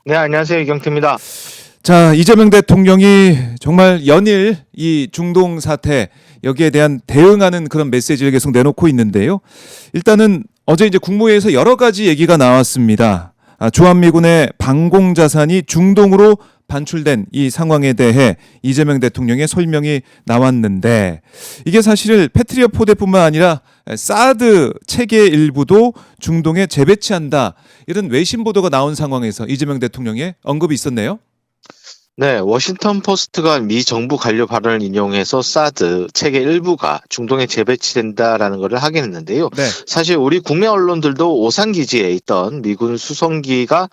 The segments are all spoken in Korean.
네, 안녕하세요. 이경태입니다. 자, 이재명 대통령이 정말 연일 이 중동 사태 여기에 대한 대응하는 그런 메시지를 계속 내놓고 있는데요. 일단은 어제 이제 국무회의에서 여러 가지 얘기가 나왔습니다. 주한미군의 방공 자산이 중동으로 반출된 이 상황에 대해 이재명 대통령의 설명이 나왔는데 이게 사실 패트리엇 포대뿐만 아니라 사드 체계 일부도 중동에 재배치한다. 이런 외신 보도가 나온 상황에서 이재명 대통령의 언급이 있었네요. 네, 워싱턴 포스트가 미 정부 관료 발언을 인용해서 사드 체계 일부가 중동에 재배치된다라는 것을 확인했는데요. 네. 사실 우리 국내 언론들도 오산 기지에 있던 미군 수송기가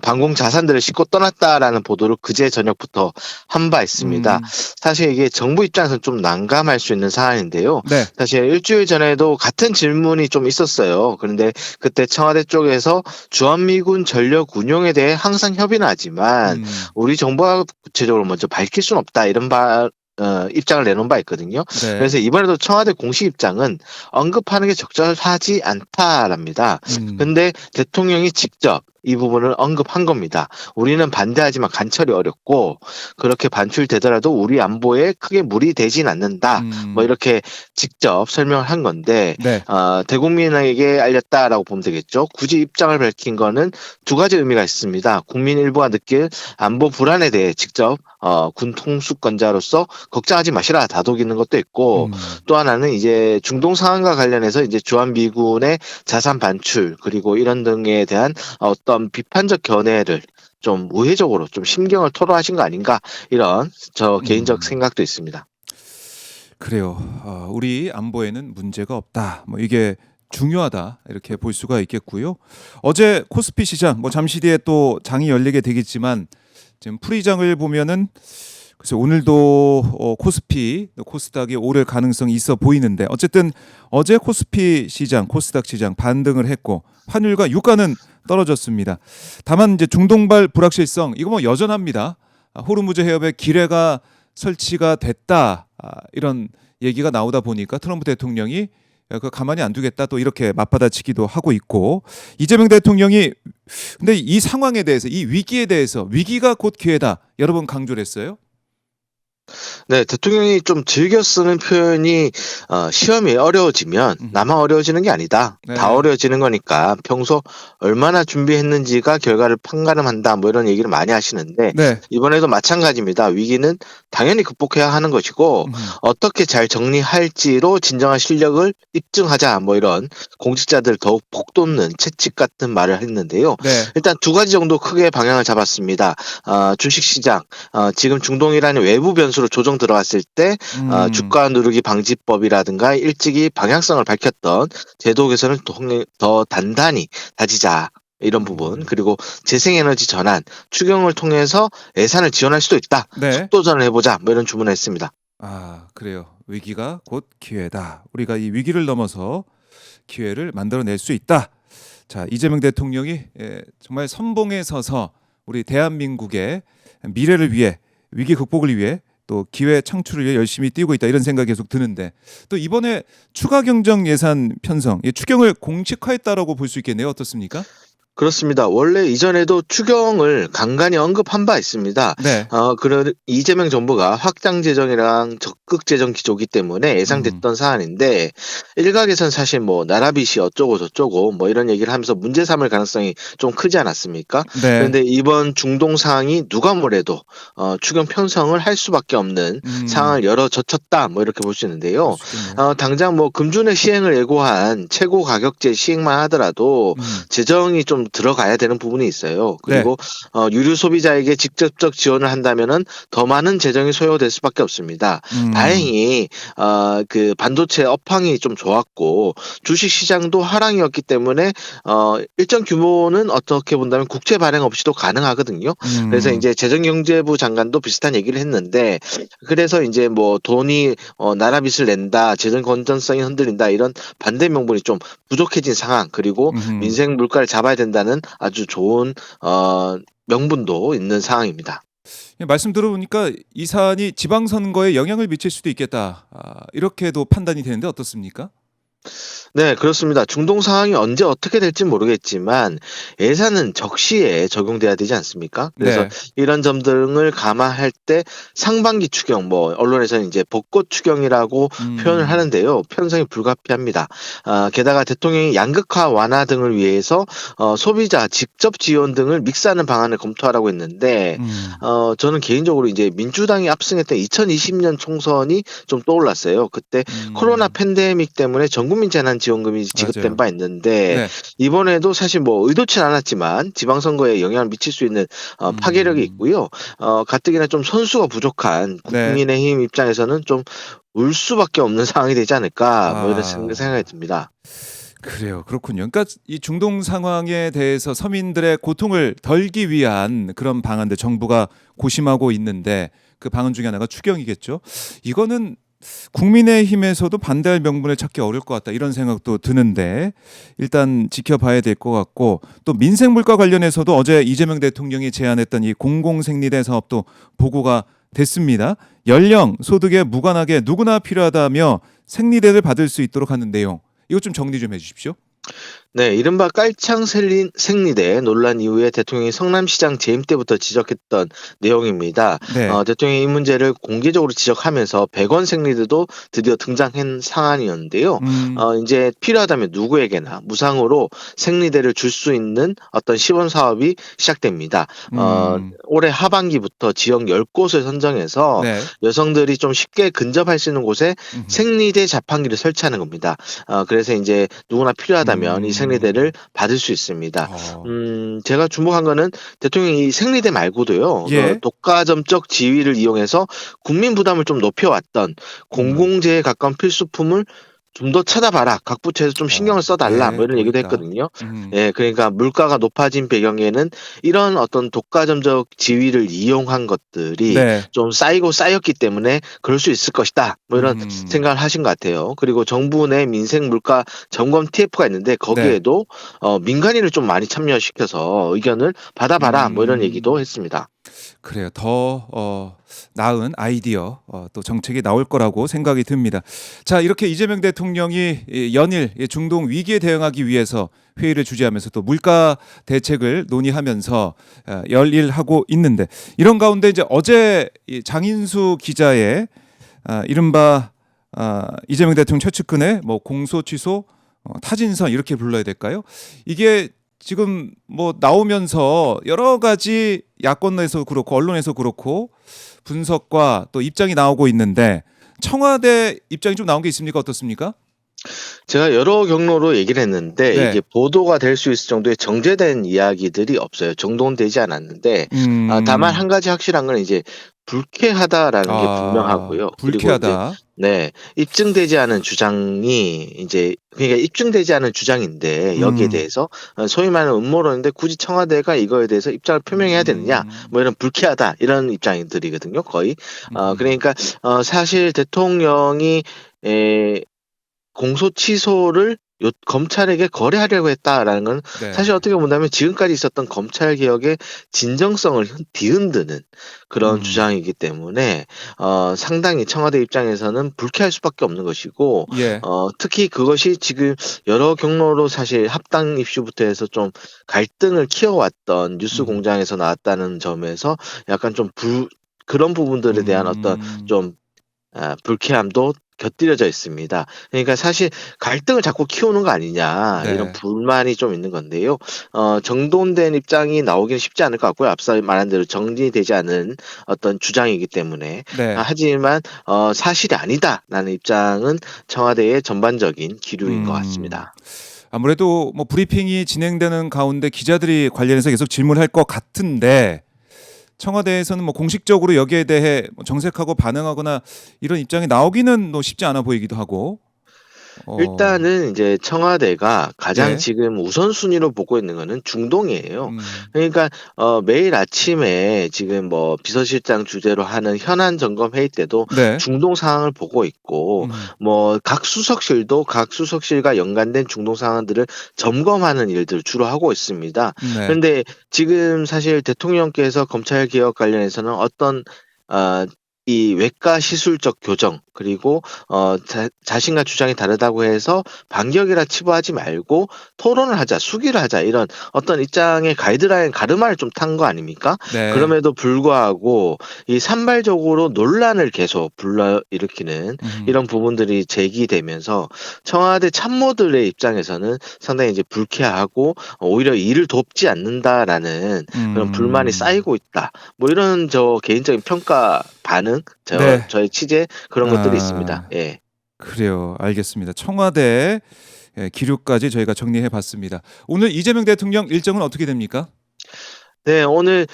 방공 자산들을 싣고 떠났다라는 보도를 그제 저녁부터 한 바 있습니다. 사실 이게 정부 입장에서는 좀 난감할 수 있는 사안인데요. 네. 사실 일주일 전에도 같은 질문이 좀 있었어요. 그런데 그때 청와대 쪽에서 주한미군 전력 운용에 대해 항상 협의는 하지만 우리 정부가 구체적으로 먼저 밝힐 수는 없다 이런 입장을 내놓은 바 있거든요. 네. 그래서 이번에도 청와대 공식 입장은 언급하는 게 적절하지 않다랍니다. 근데 대통령이 직접 이 부분을 언급한 겁니다. 우리는 반대하지만 관철이 어렵고 그렇게 반출되더라도 우리 안보에 크게 무리되진 않는다. 뭐 이렇게 직접 설명을 한 건데 네. 대국민에게 알렸다라고 보면 되겠죠. 굳이 입장을 밝힌 거는 두 가지 의미가 있습니다. 국민 일부가 느낄 안보 불안에 대해 직접 군 통수권자로서 걱정하지 마시라 다독이는 것도 있고 또 하나는 이제 중동 상황과 관련해서 이제 주한미군의 자산 반출 그리고 이런 등에 대한 어떤 비판적 견해를 좀 우회적으로 좀 심경을 토로하신 거 아닌가 이런 저 개인적 생각도 있습니다. 그래요. 우리 안보에는 문제가 없다. 뭐 이게 중요하다 이렇게 볼 수가 있겠고요. 어제 코스피 시장 뭐 잠시 뒤에 또 장이 열리게 되겠지만 지금 풀이장을 보면은 그래서 오늘도 코스피, 코스닥이 오를 가능성이 있어 보이는데 어쨌든 어제 코스피 시장, 코스닥 시장 반등을 했고 환율과 유가는 떨어졌습니다. 다만 이제 중동발 불확실성 이거 뭐 여전합니다. 호르무즈 해협에 기뢰가 설치가 됐다 이런 얘기가 나오다 보니까 트럼프 대통령이 그 가만히 안 두겠다 또 이렇게 맞받아치기도 하고 있고 이재명 대통령이 근데 이 상황에 대해서 이 위기에 대해서 위기가 곧 기회다 여러 번 강조를 했어요. 네, 대통령이 좀 즐겨 쓰는 표현이 시험이 어려워지면 나만 어려워지는 게 아니다. 네. 다 어려워지는 거니까 평소 얼마나 준비했는지가 결과를 판가름한다. 뭐 이런 얘기를 많이 하시는데 네. 이번에도 마찬가지입니다. 위기는 당연히 극복해야 하는 것이고 어떻게 잘 정리할지로 진정한 실력을 입증하자. 뭐 이런 공직자들 더욱 복돋는 채찍 같은 말을 했는데요. 네. 일단 두 가지 정도 크게 방향을 잡았습니다. 주식시장 지금 중동이라는 외부 변수로 조정 들어갔을 때 주가 누르기 방지법이라든가 일찍이 방향성을 밝혔던 제도 개선을 더 단단히 다지자. 이런 부분 그리고 재생에너지 전환 추경을 통해서 예산을 지원할 수도 있다. 네. 속도전을 해보자. 뭐 이런 주문을 했습니다. 그래요. 위기가 곧 기회다. 우리가 이 위기를 넘어서 기회를 만들어낼 수 있다. 자, 이재명 대통령이 정말 선봉에 서서 우리 대한민국의 미래를 위해 위기 극복을 위해 또 기회 창출을 위해 열심히 뛰고 있다 이런 생각이 계속 드는데 또 이번에 추가 경정 예산 편성 추경을 공식화했다라고 볼 수 있겠네요. 어떻습니까? 그렇습니다. 원래 이전에도 추경을 간간히 언급한 바 있습니다. 네. 그런 이재명 정부가 확장 재정이랑 적극 재정 기조기 때문에 예상됐던 사안인데 일각에선 사실 뭐 나라빚이 어쩌고 저쩌고 뭐 이런 얘기를 하면서 문제 삼을 가능성이 좀 크지 않았습니까? 네. 그런데 이번 중동 상황이 누가 뭐래도 추경 편성을 할 수밖에 없는 상황을 열어젖혔다 뭐 이렇게 볼 수 있는데요. 당장 뭐 금준의 시행을 예고한 최고 가격제 시행만 하더라도 재정이 좀 들어가야 되는 부분이 있어요. 그리고 유류 소비자에게 직접적 지원을 한다면은 더 많은 재정이 소요될 수밖에 없습니다. 다행히 그 반도체 업황이 좀 좋았고 주식 시장도 하락이었기 때문에 일정 규모는 어떻게 본다면 국채 발행 없이도 가능하거든요. 그래서 이제 재정경제부 장관도 비슷한 얘기를 했는데 그래서 이제 뭐 돈이 나라빚을 낸다, 재정 건전성이 흔들린다 이런 반대 명분이 좀 부족해진 상황 그리고 민생 물가를 잡아야 된다는 아주 좋은 명분도 있는 상황입니다. 말씀 들어보니까 이 사안이 지방선거에 영향을 미칠 수도 있겠다. 이렇게도 판단이 되는데 어떻습니까? 네, 그렇습니다. 중동 상황이 언제 어떻게 될지 모르겠지만 예산은 적시에 적용돼야 되지 않습니까? 그래서 네. 이런 점 등을 감안할 때 상반기 추경, 뭐 언론에서는 이제 벚꽃 추경이라고 표현을 음. 하는데요. 편성이 불가피합니다. 게다가 대통령이 양극화 완화 등을 위해서 소비자 직접 지원 등을 믹스하는 방안을 검토하라고 했는데 음. 저는 개인적으로 이제 민주당이 압승했던 2020년 총선이 좀 떠올랐어요. 그때 코로나 음. 팬데믹 때문에 전국민 재난지원금이 지급된 맞아요. 바 있는데 네. 이번에도 사실 뭐 의도치 않았지만 지방선거에 영향을 미칠 수 있는 파괴력이 음. 있고요. 가뜩이나 좀 선수가 부족한 네. 국민의힘 입장에서는 좀 울 수밖에 없는 상황이 되지 않을까 뭐 이런 생각이 아. 듭니다. 그래요. 그렇군요. 그러니까 이 중동 상황에 대해서 서민들의 고통을 덜기 위한 그런 방안들 정부가 고심하고 있는데 그 방안 중에 하나가 추경이겠죠. 이거는 국민의힘에서도 반대할 명분을 찾기 어려울 것 같다 이런 생각도 드는데 일단 지켜봐야 될 것 같고 또 민생 물가 관련해서도 어제 이재명 대통령이 제안했던 이 공공생리대 사업도 보고가 됐습니다. 연령, 소득에 무관하게 누구나 필요하다며 생리대를 받을 수 있도록 하는 내용. 이것 좀 정리 좀 해주십시오. 네, 이른바 깔창 생리대 논란 이후에 대통령이 성남시장 재임 때부터 지적했던 내용입니다. 네. 대통령이 이 문제를 공개적으로 지적하면서 100원 생리대도 드디어 등장한 상황이었는데요. 음. 이제 필요하다면 누구에게나 무상으로 생리대를 줄 수 있는 어떤 시범 사업이 시작됩니다. 음. 올해 하반기부터 지역 10곳을 선정해서 네. 여성들이 좀 쉽게 근접할 수 있는 곳에 음흠. 생리대 자판기를 설치하는 겁니다. 그래서 이제 누구나 필요하다면 이 생리대를 음. 받을 수 있습니다. 어. 제가 주목한 거는 대통령이 이 생리대 말고도요, 예. 독과점적 지위를 이용해서 국민 부담을 좀 높여왔던 음. 공공재에 가까운 필수품을 좀 더 찾아봐라. 각 부처에서 좀 신경을 써달라. 예. 뭐 이런 또 얘기도 있다. 했거든요. 음. 예, 그러니까 물가가 높아진 배경에는 이런 어떤 독과점적 지위를 이용한 것들이 네. 좀 쌓이고 쌓였기 때문에 그럴 수 있을 것이다. 뭐 이런 음. 생각을 하신 것 같아요. 그리고 정부 내 민생 물가 점검 TF가 있는데 네. 거기에도 민간인을 좀 많이 참여시켜서 의견을 받아봐라. 뭐 이런 얘기도 음. 했습니다. 그래요. 더 나은 아이디어 또 정책이 나올 거라고 생각이 듭니다. 자, 이렇게 이재명 대통령이 이 연일 이 중동 위기에 대응하기 위해서 회의를 주재하면서 또 물가 대책을 논의하면서 열일하고 있는데 이런 가운데 이제 어제 이 장인수 기자의 이른바 이재명 대통령 최측근의 뭐 공소 취소 타진선 이렇게 불러야 될까요? 이게 지금 뭐 나오면서 여러 가지 야권에서 그렇고 언론에서 그렇고 분석과 또 입장이 나오고 있는데 청와대 입장이 좀 나온 게 있습니까? 어떻습니까? 제가 여러 경로로 얘기를 했는데 네. 이게 보도가 될 수 있을 정도의 정제된 이야기들이 없어요. 정돈되지 않았는데 다만 음. 한 가지 확실한 건 이제 불쾌하다라는 게 분명하고요. 그리고 이제 불쾌하다. 네, 입증되지 않은 주장이 이제 그러니까 입증되지 않은 주장인데 여기에 음. 대해서 소위 말하는 음모론인데 굳이 청와대가 이거에 대해서 입장을 표명해야 되느냐 음. 뭐 이런 불쾌하다 이런 입장들이거든요. 거의 음음. 그러니까 사실 대통령이 에, 공소 취소를 검찰에게 거래하려고 했다라는 건 사실 네. 어떻게 본다면 지금까지 있었던 검찰 개혁의 진정성을 뒤흔드는 그런 음. 주장이기 때문에 상당히 청와대 입장에서는 불쾌할 수밖에 없는 것이고 예. 특히 그것이 지금 여러 경로로 사실 합당 이슈부터 해서 좀 갈등을 키워왔던 뉴스 음. 공장에서 나왔다는 점에서 약간 좀 그런 부분들에 대한 어떤 음. 좀 불쾌함도 곁들여져 있습니다. 그러니까 사실 갈등을 자꾸 키우는 거 아니냐 이런 네. 불만이 좀 있는 건데요. 정돈된 입장이 나오기는 쉽지 않을 것 같고요. 앞서 말한 대로 정리되지 않은 어떤 주장이기 때문에 네. 하지만 사실이 아니다라는 입장은 청와대의 전반적인 기류인 것 음. 같습니다. 아무래도 뭐 브리핑이 진행되는 가운데 기자들이 관련해서 계속 질문할 것 같은데 청와대에서는 뭐 공식적으로 여기에 대해 뭐 정색하고 반응하거나 이런 입장이 나오기는 뭐 쉽지 않아 보이기도 하고. 어. 일단은 이제 청와대가 가장 예. 지금 우선순위로 보고 있는 거는 중동이에요. 음. 그러니까 매일 아침에 지금 뭐 비서실장 주재로 하는 현안 점검 회의 때도 네. 중동 상황을 보고 있고 음. 뭐 각 수석실도 각 수석실과 연관된 중동 상황들을 점검하는 일들을 주로 하고 있습니다. 네. 그런데 지금 사실 대통령께서 검찰 개혁 관련해서는 어떤 어 이 외과 시술적 교정 그리고 자신과 주장이 다르다고 해서 반격이라 치부하지 말고 토론을 하자, 수기를 하자 이런 어떤 입장의 가이드라인 가르마를 좀 탄 거 아닙니까? 네. 그럼에도 불구하고 이 산발적으로 논란을 계속 불러일으키는 음. 이런 부분들이 제기되면서 청와대 참모들의 입장에서는 상당히 이제 불쾌하고 오히려 일을 돕지 않는다라는 그런 불만이 음. 쌓이고 있다. 뭐 이런 저 개인적인 평가 반응, 네. 저의 취재 그런 것들이 있습니다. 아. 예. 그래요. 알겠습니다. 청와대 기류까지 저희가 정리해 봤습니다. 오늘 이재명 대통령 일정은 어떻게 됩니까? 네, 오늘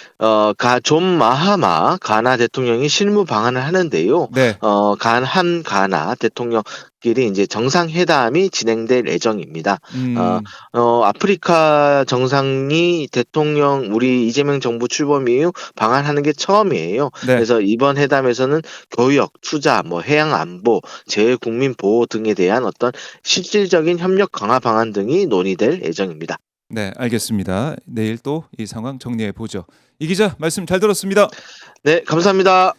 존 마하마 가나 대통령이 실무 방한을 하는데요. 네. 한 가나 대통령끼리 이제 정상회담이 진행될 예정입니다. 어, 음. 아프리카 정상이 대통령 우리 이재명 정부 출범 이후 방한하는 게 처음이에요. 네. 그래서 이번 회담에서는 교역, 투자, 뭐 해양 안보, 재외국민 보호 등에 대한 어떤 실질적인 협력 강화 방안 등이 논의될 예정입니다. 네, 알겠습니다. 내일 또 이 상황 정리해 보죠. 이 기자 말씀 잘 들었습니다. 네, 감사합니다.